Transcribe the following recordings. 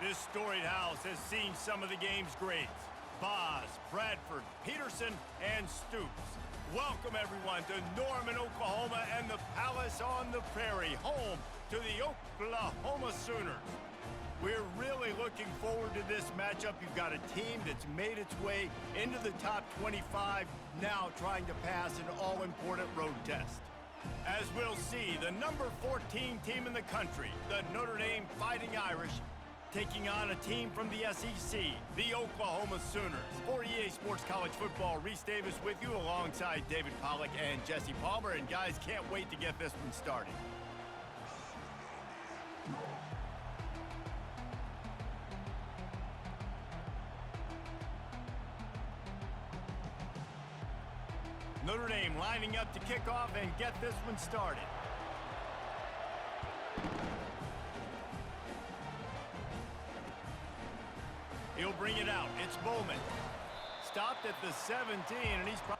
This storied house has seen some of the game's greats. Boz, Bradford, Peterson, and Stoops. Welcome, everyone, to Norman, Oklahoma, and the Palace on the Prairie, home to the Oklahoma Sooners. We're really looking forward to this matchup. You've got a team that's made its way into the top 25, now trying to pass an all-important road test. As we'll see, the number 14 team in the country, the Notre Dame Fighting Irish, taking on a team from the SEC, the Oklahoma Sooners. For EA Sports College Football, Reese Davis with you alongside David Pollack and Jesse Palmer. And guys, can't wait to get this one started. Notre Dame lining up to kick off and get this one started. He'll bring it out. It's Bowman. Stopped at the 17, and he's probably...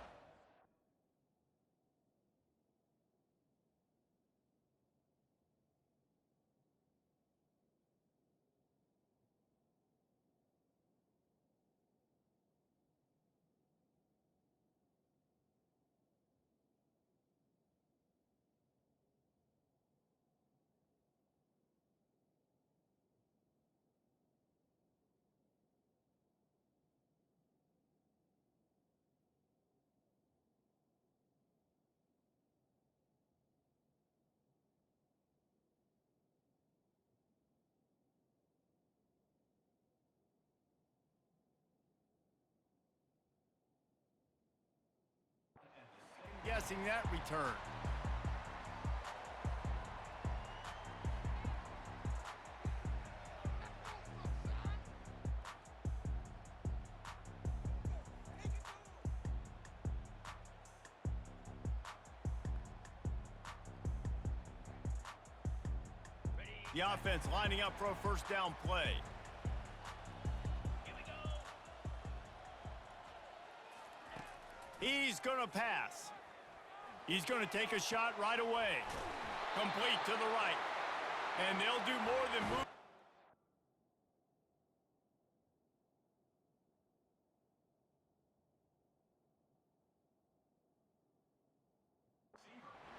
guessing that return. The offense lining up for a first down play. He's going to pass. He's going to take a shot right away. Complete to the right. And they'll do more than move.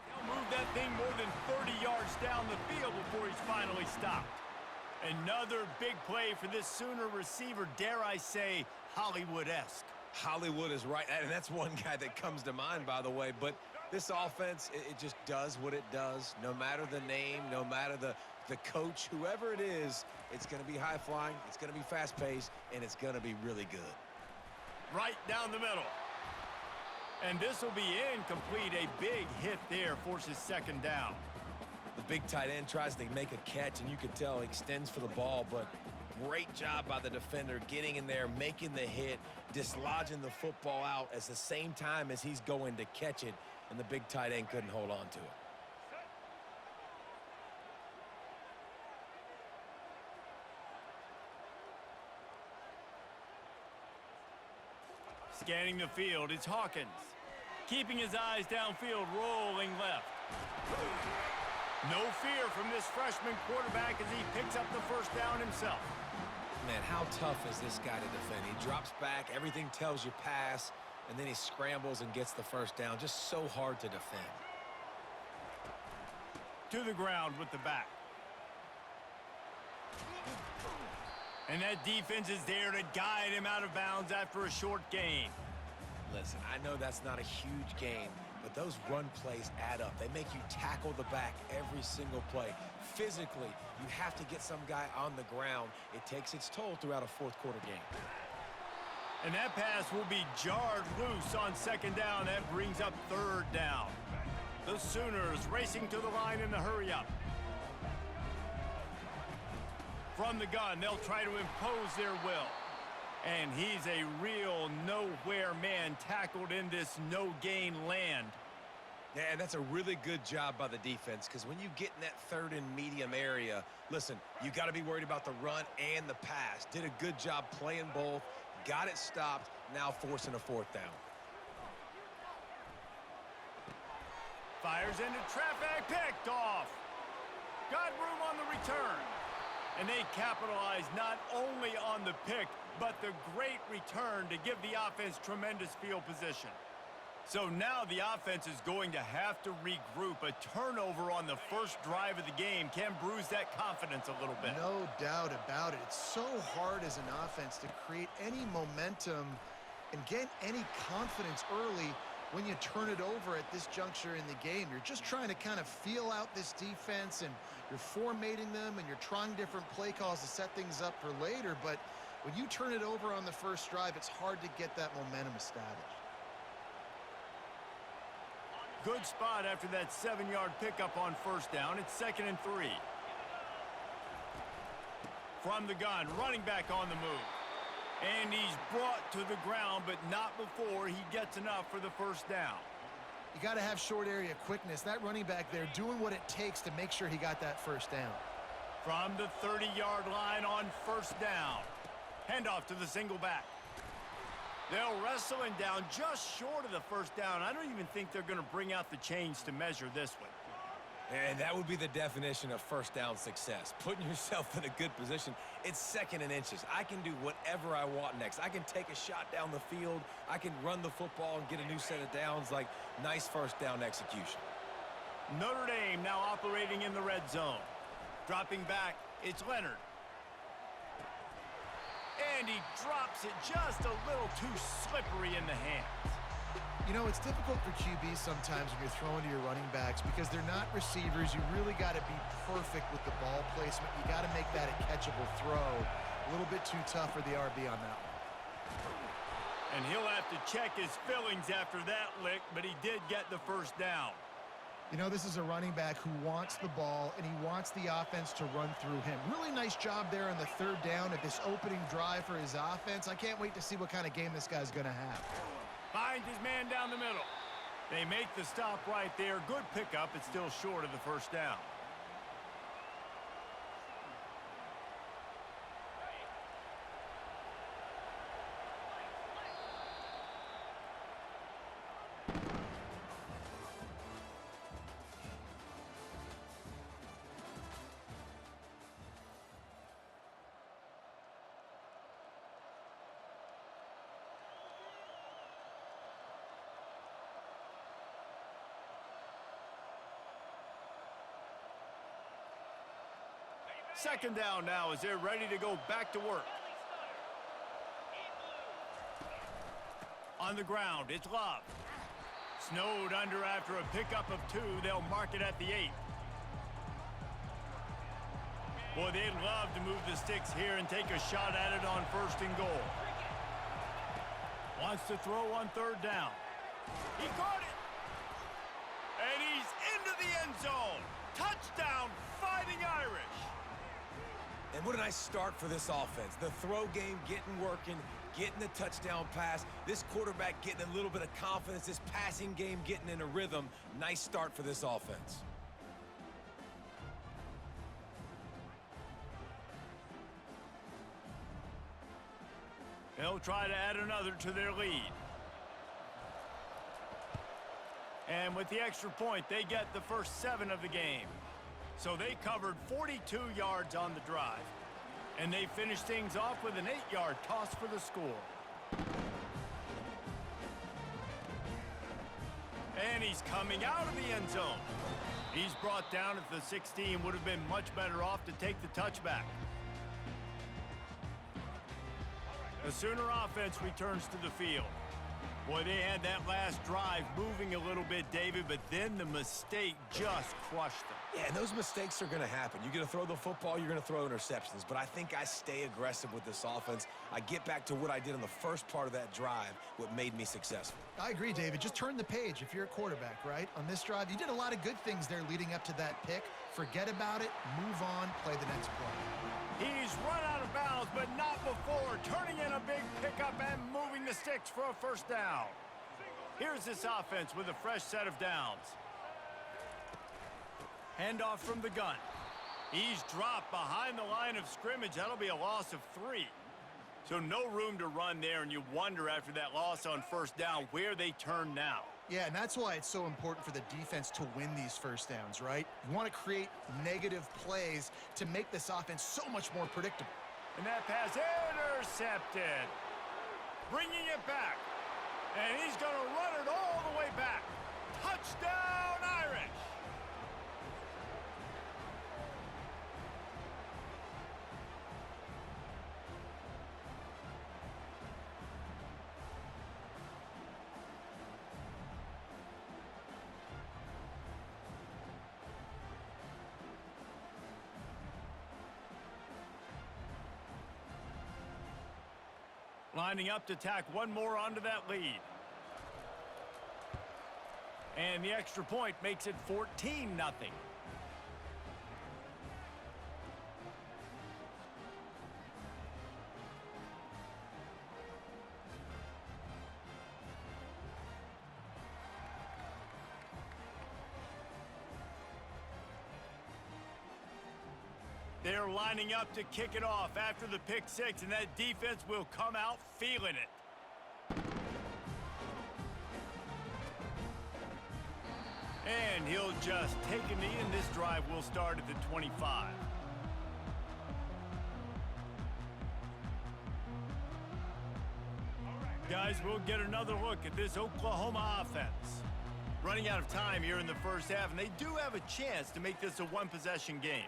They'll move that thing more than 30 yards down the field before he's finally stopped. Another big play for this Sooner receiver, dare I say, Hollywood-esque. Hollywood is right, and that's one guy that comes to mind, by the way. But this offense, it just does what it does. No matter the name, no matter the coach, whoever it is, it's going to be high-flying, it's going to be fast-paced, and it's going to be really good. Right down the middle. And this will be incomplete. A big hit there forces second down. The big tight end tries to make a catch, and you can tell he extends for the ball, but great job by the defender getting in there, making the hit, dislodging the football out at the same time as he's going to catch it, and the big tight end couldn't hold on to it. Scanning the field, it's Hawkins. Keeping his eyes downfield, rolling left. No fear from this freshman quarterback as he picks up the first down himself. Man, how tough is this guy to defend? He drops back, everything tells you pass, and then he scrambles and gets the first down. Just so hard to defend. To the ground with the back. And that defense is there to guide him out of bounds after a short gain. Listen, I know that's not a huge gain, but those run plays add up. They make you tackle the back every single play. Physically, you have to get some guy on the ground. It takes its toll throughout a fourth-quarter game. And that pass will be jarred loose on second down. That brings up third down. The Sooners racing to the line in the hurry-up. From the gun, they'll try to impose their will. And he's a real nowhere man tackled in this no-gain land. Yeah, and that's a really good job by the defense, because when you get in that third and medium area, listen, you got to be worried about the run and the pass. Did a good job playing both, got it stopped, now forcing a fourth down. Fires into traffic, picked off. Got room on the return. And they capitalize not only on the pick, but the great return to give the offense tremendous field position. So now the offense is going to have to regroup. A turnover on the first drive of the game can bruise that confidence a little bit. No doubt about it. It's so hard as an offense to create any momentum and get any confidence early when you turn it over at this juncture in the game. You're just trying to kind of feel out this defense, and you're formatting them, and you're trying different play calls to set things up for later. But when you turn it over on the first drive, it's hard to get that momentum established. Good spot after that 7-yard pickup on first down. It's 2nd and 3. From the gun, running back on the move. And he's brought to the ground, but not before he gets enough for the first down. You got to have short area quickness. That running back there doing what it takes to make sure he got that first down. From the 30-yard line on first down. Handoff to the single back. They'll wrestle him down just short of the first down. I don't even think they're going to bring out the chains to measure this one. And that would be the definition of first down success. Putting yourself in a good position. It's 2nd and inches. I can do whatever I want next. I can take a shot down the field. I can run the football and get a new set of downs. Like, nice first down execution. Notre Dame now operating in the red zone. Dropping back, it's Leonard. And he drops it just a little too slippery in the hands. You know, it's difficult for QBs sometimes when you're throwing to your running backs because they're not receivers. You really got to be perfect with the ball placement. You got to make that a catchable throw. A little bit too tough for the RB on that one. And he'll have to check his fillings after that lick, but he did get the first down. You know, this is a running back who wants the ball, and he wants the offense to run through him. Really nice job there on the third down at this opening drive for his offense. I can't wait to see what kind of game this guy's going to have. Finds his man down the middle. They make the stop right there. Good pickup. It's still short of the first down. Second down now as they're ready to go back to work. On the ground, it's Love. Snowed under after a pickup of 2. They'll mark it at the 8. Boy, they'd love to move the sticks here and take a shot at it on 1st and goal. Wants to throw on 3rd down. He caught it. And he's into the end zone. Touchdown, Fighting Irish. And what a nice start for this offense. The throw game getting working, getting the touchdown pass. This quarterback getting a little bit of confidence. This passing game getting in a rhythm. Nice start for this offense. They'll try to add another to their lead. And with the extra point, they get the first 7 of the game. So they covered 42 yards on the drive. And they finished things off with an 8-yard toss for the score. And he's coming out of the end zone. He's brought down at the 16. Would have been much better off to take the touchback. The Sooner offense returns to the field. Boy, they had that last drive moving a little bit, David, but then the mistake just crushed them. Yeah, and those mistakes are going to happen. You're going to throw the football, you're going to throw interceptions. But I think I stay aggressive with this offense. I get back to what I did on the first part of that drive, what made me successful. I agree, David. Just turn the page if you're a quarterback, right? On this drive, you did a lot of good things there leading up to that pick. Forget about it, move on, play the next play. He's run out of bounds, but not before turning in a big pickup and moving the sticks for a first down. Here's this offense with a fresh set of downs. Handoff from the gun. He's dropped behind the line of scrimmage. That'll be a loss of 3. So no room to run there, and you wonder after that loss on first down where they turn now. Yeah, and that's why it's so important for the defense to win these first downs, right? You want to create negative plays to make this offense so much more predictable. And that pass intercepted. Bringing it back. And he's going to run it all the way back. Touchdown, Irish! Lining up to tack one more onto that lead. And the extra point makes it 14-0. They're lining up to kick it off after the pick six, and that defense will come out feeling it. And he'll just take a knee, and this drive will start at the 25. Guys, we'll get another look at this Oklahoma offense. Running out of time here in the first half, and they do have a chance to make this a one-possession game.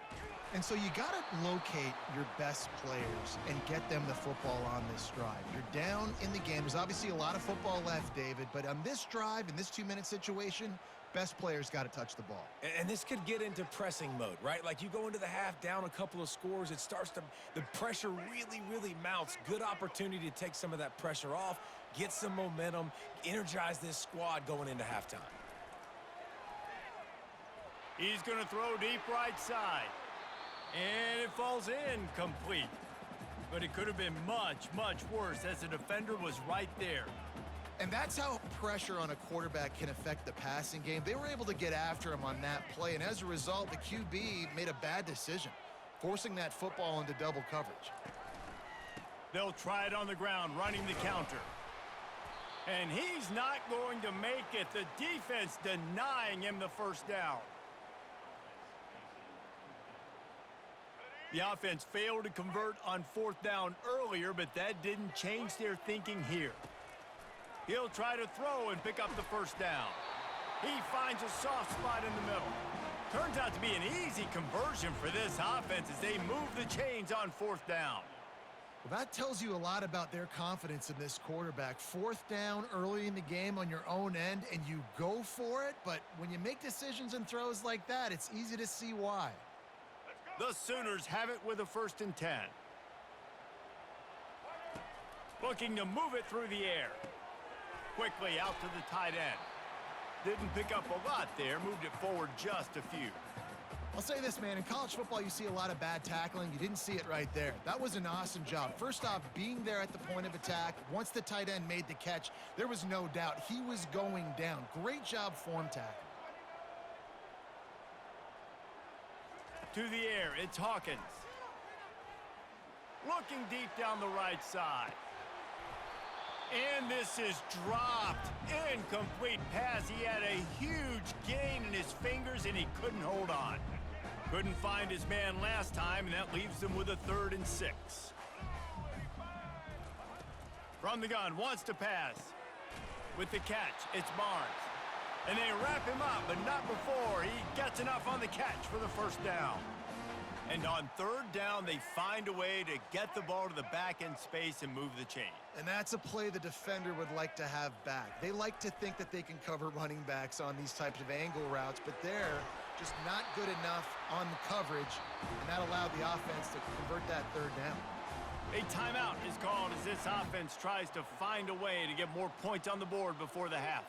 And so you got to locate your best players and get them the football on this drive. You're down in the game. There's obviously a lot of football left, David, but on this drive, in this 2-minute situation, best players got to touch the ball. And this could get into pressing mode, right? Like you go into the half down a couple of scores, it starts to, the pressure really mounts. Good opportunity to take some of that pressure off, get some momentum, energize this squad going into halftime. He's going to throw deep right side. And it falls in complete. But it could have been much worse as the defender was right there. And that's how pressure on a quarterback can affect the passing game. They were able to get after him on that play, and as a result, the QB made a bad decision, forcing that football into double coverage. They'll try it on the ground, running the counter. And he's not going to make it. The defense denying him the first down. The offense failed to convert on fourth down earlier, but that didn't change their thinking here. He'll try to throw and pick up the first down. He finds a soft spot in the middle. Turns out to be an easy conversion for this offense as they move the chains on fourth down. Well, that tells you a lot about their confidence in this quarterback. Fourth down early in the game on your own end, and you go for it, but when you make decisions and throws like that, it's easy to see why. The Sooners have it with a 1st and 10. Looking to move it through the air. Quickly out to the tight end. Didn't pick up a lot there, moved it forward just a few. I'll say this, man, in college football you see a lot of bad tackling. You didn't see it right there. That was an awesome job. First off, being there at the point of attack. Once the tight end made the catch, there was no doubt he was going down. Great job form tackle. To the air, it's Hawkins. Looking deep down the right side. And this is dropped. Incomplete pass. He had a huge gain in his fingers, and he couldn't hold on. Couldn't find his man last time, and that leaves them with a 3rd and 6. From the gun, wants to pass. With the catch, it's Barnes. And they wrap him up, but not before he gets enough on the catch for the first down. And on 3rd down, they find a way to get the ball to the back end space and move the chain. And that's a play the defender would like to have back. They like to think that they can cover running backs on these types of angle routes, but they're just not good enough on the coverage, and that allowed the offense to convert that 3rd down. A timeout is called as this offense tries to find a way to get more points on the board before the half.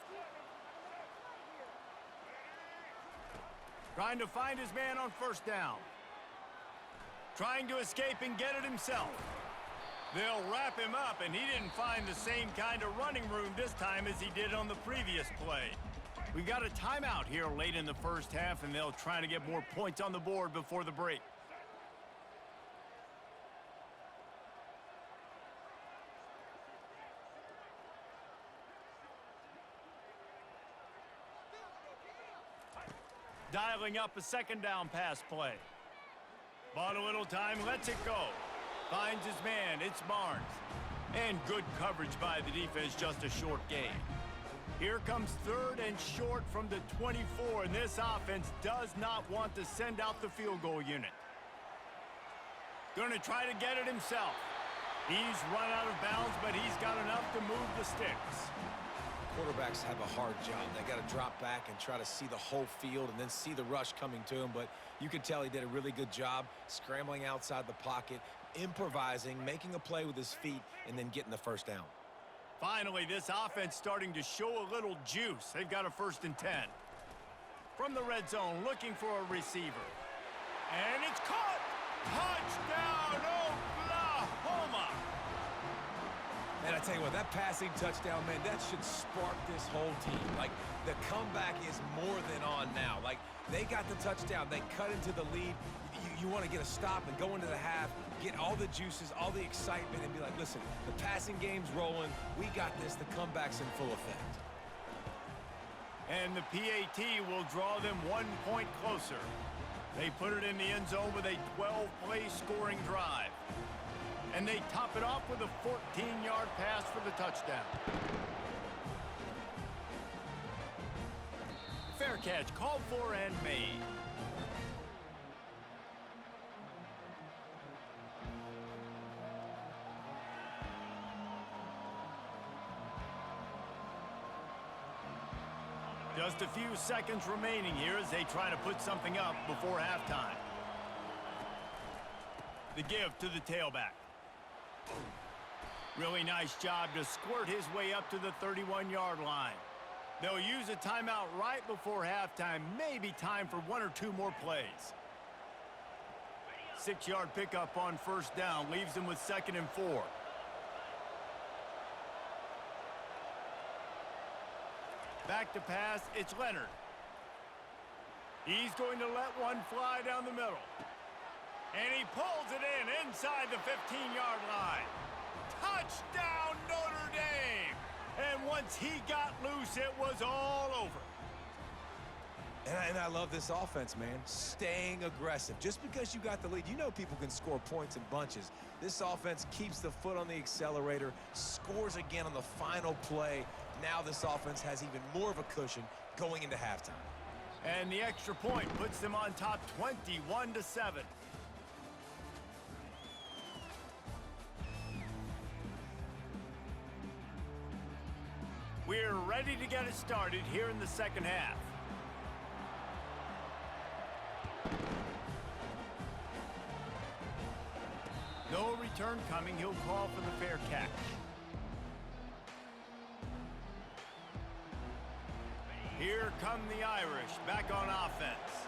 Trying to find his man on 1st down. Trying to escape and get it himself. They'll wrap him up, and he didn't find the same kind of running room this time as he did on the previous play. We got a timeout here late in the first half, and they'll try to get more points on the board before the break. dialing up a second down pass play. Bought a little time, lets it go. Finds his man, it's Barnes. And good coverage by the defense, just a short gain. Here comes 3rd and short from the 24, and this offense does not want to send out the field goal unit. Going to try to get it himself. He's run out of bounds, but he's got enough to move the sticks. Quarterbacks have a hard job. They got to drop back and try to see the whole field and then see the rush coming to him. But you can tell he did a really good job scrambling outside the pocket, improvising, making a play with his feet, and then getting the first down. Finally, this offense starting to show a little juice. They've got a 1st and 10. From the red zone, looking for a receiver. And it's caught! Touchdown, Oklahoma! And I tell you what, that passing touchdown, man, that should spark this whole team. Like, the comeback is more than on now. Like, they got the touchdown. They cut into the lead. You want to get a stop and go into the half, get all the juices, all the excitement, and be like, listen, the passing game's rolling. We got this. The comeback's in full effect. And the PAT will draw them 1 point closer. They put it in the end zone with a 12-play scoring drive. And they top it off with a 14-yard pass for the touchdown. Fair catch called for and made. Just a few seconds remaining here as they try to put something up before halftime. The give to the tailback. Really nice job to squirt his way up to the 31-yard line. They'll use a timeout right before halftime. Maybe time for 1 or 2 more plays. 6-yard pickup on 1st down leaves them with 2nd and 4. Back to pass, it's Leonard. He's going to let one fly down the middle. And he pulls it in inside the 15-yard line. Touchdown, Notre Dame! And once he got loose, it was all over. And I love this offense, man. Staying aggressive. Just because you got the lead, you know people can score points in bunches. This offense keeps the foot on the accelerator, scores again on the final play. Now this offense has even more of a cushion going into halftime. And the extra point puts them on top 21-7. We're ready to get it started here in the second half. No return coming. He'll call for the fair catch. Here come the Irish back on offense.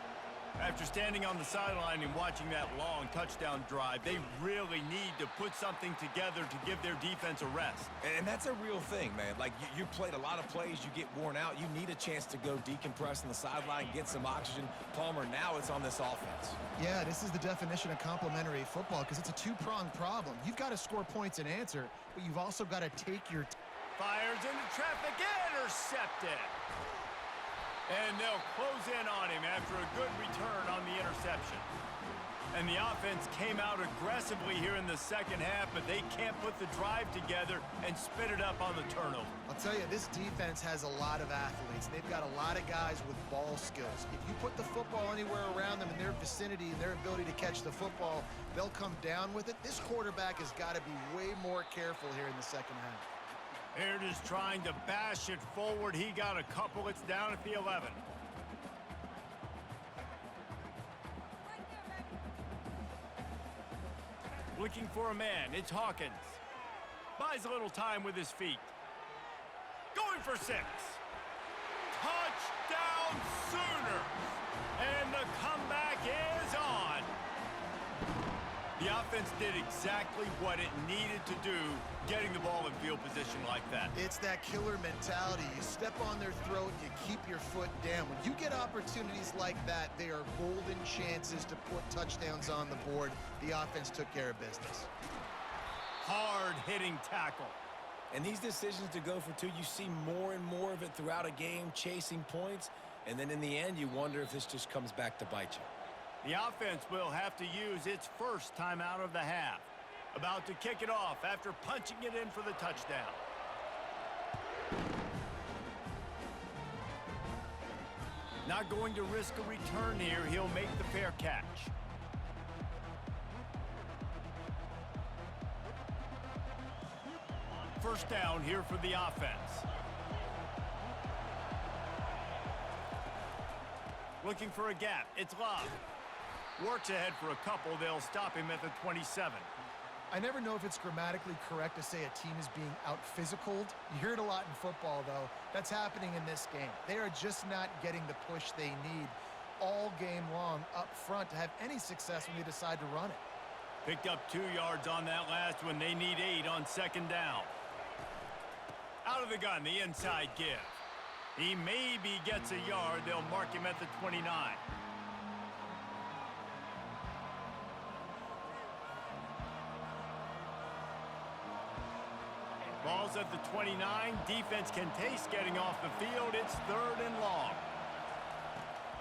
After standing on the sideline and watching that long touchdown drive, they really need to put something together to give their defense a rest. And that's a real thing, man. Like, you played a lot of plays, you get worn out. You need a chance to go decompress on the sideline, get some oxygen. Palmer, now it's on this offense. Yeah, this is the definition of complementary football because it's a two-pronged problem. You've got to score points and answer, but you've also got to take your... Fires into traffic, intercepted. And they'll close in on him after a good return on the interception. And the offense came out aggressively here in the second half, but they can't put the drive together and spit it up on the turnover. I'll tell you, this defense has a lot of athletes. They've got a lot of guys with ball skills. If you put the football anywhere around them in their vicinity and their ability to catch the football, they'll come down with it. This quarterback has got to be way more careful here in the second half. Baird is trying to bash it forward. He got a couple. It's down at the 11. Looking for a man. It's Hawkins. Buys a little time with his feet. Going for 6. Touchdown Sooners! And the comeback is on. The offense did exactly what it needed to do, getting the ball in field position like that. It's that killer mentality. You step on their throat, you keep your foot down. When you get opportunities like that, they are golden chances to put touchdowns on the board. The offense took care of business. Hard-hitting tackle. And these decisions to go for 2, you see more and more of it throughout a game, chasing points. And then in the end, you wonder if this just comes back to bite you. The offense will have to use its first timeout of the half. About to kick it off after punching it in for the touchdown. Not going to risk a return here. He'll make the fair catch. First down here for the offense. Looking for a gap. It's Love. Works ahead for a couple. They'll stop him at the 27. I never know if it's grammatically correct to say a team is being out-physicaled. You hear it a lot in football, though. That's happening in this game. They are just not getting the push they need all game long up front to have any success when they decide to run it. Picked up 2 yards on that last one. They need 8 on second down. Out of the gun, the inside give. He maybe gets a yard. They'll mark him at the 29. Ball's at the 29. Defense can taste getting off the field. It's 3rd and long.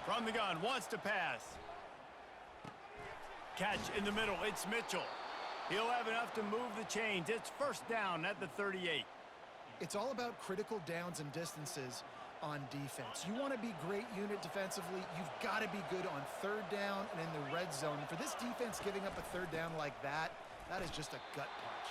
From the gun, wants to pass. Catch in the middle. It's Mitchell. He'll have enough to move the chains. It's first down at the 38. It's all about critical downs and distances on defense. You want to be great unit defensively, you've got to be good on third down and in the red zone. For this defense giving up a third down like that, that is just a gut punch.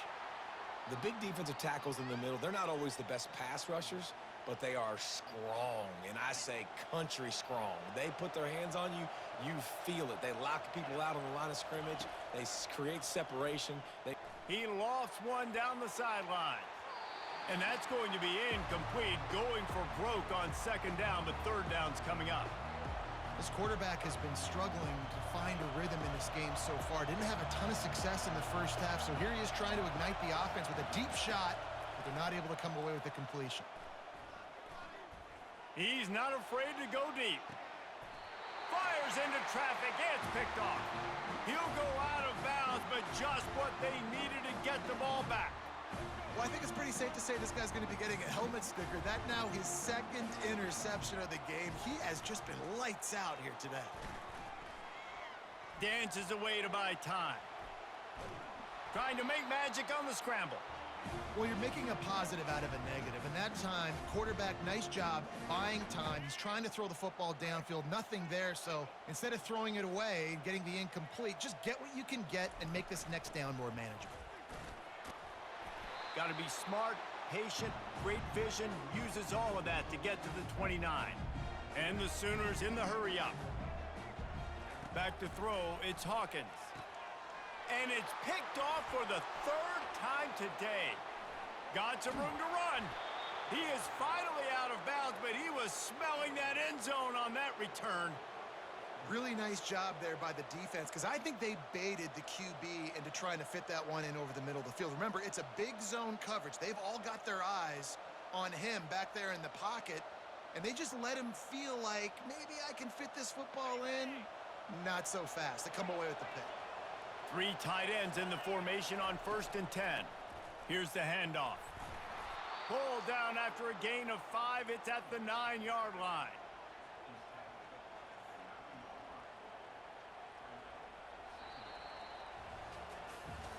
The big defensive tackles in the middle, they're not always the best pass rushers, but they are strong, and I say country strong. They put their hands on you, you feel it. They lock people out on the line of scrimmage. They create separation. He lofts one down the sideline. And that's going to be incomplete, going for broke on second down, but third down's coming up. This quarterback has been struggling to find a rhythm in this game so far. Didn't have a ton of success in the first half, so here he is trying to ignite the offense with a deep shot, but they're not able to come away with the completion. He's not afraid to go deep. Fires into traffic. It's picked off. He'll go out of bounds, but just what they needed to get the ball back. Well, I think it's pretty safe to say this guy's going to be getting a helmet sticker. That now his second interception of the game. He has just been lights out here today. Dances away to buy time. Trying to make magic on the scramble. Well, you're making a positive out of a negative. And that time, quarterback, nice job buying time. He's trying to throw the football downfield. Nothing there. So instead of throwing it away and getting the incomplete, just get what you can get and make this next down more manageable. Got to be smart, patient, great vision, uses all of that to get to the 29. And the Sooners in the hurry up. Back to throw, it's Hawkins. And it's picked off for the 3rd time today. Got some room to run. He is finally out of bounds, but he was smelling that end zone on that return. Really nice job there by the defense, because I think they baited the QB into trying to fit that one in over the middle of the field. Remember, it's a big zone coverage. They've all got their eyes on him back there in the pocket, and they just let him feel like, maybe I can fit this football in. Not so fast. They come away with the pick. 3 tight ends in the formation on 1st and 10. Here's the handoff. Pull down after a gain of 5. It's at the 9-yard line.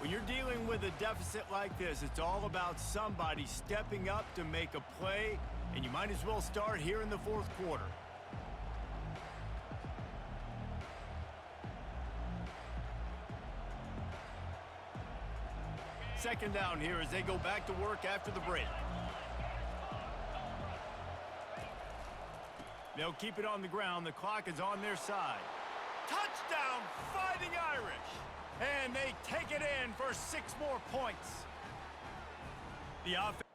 When you're dealing with a deficit like this, it's all about somebody stepping up to make a play, and you might as well start here in the 4th quarter. Second down here as they go back to work after the break. They'll keep it on the ground. The clock is on their side. Touchdown, Fighting Irish! And they take it in for 6 more points. The offense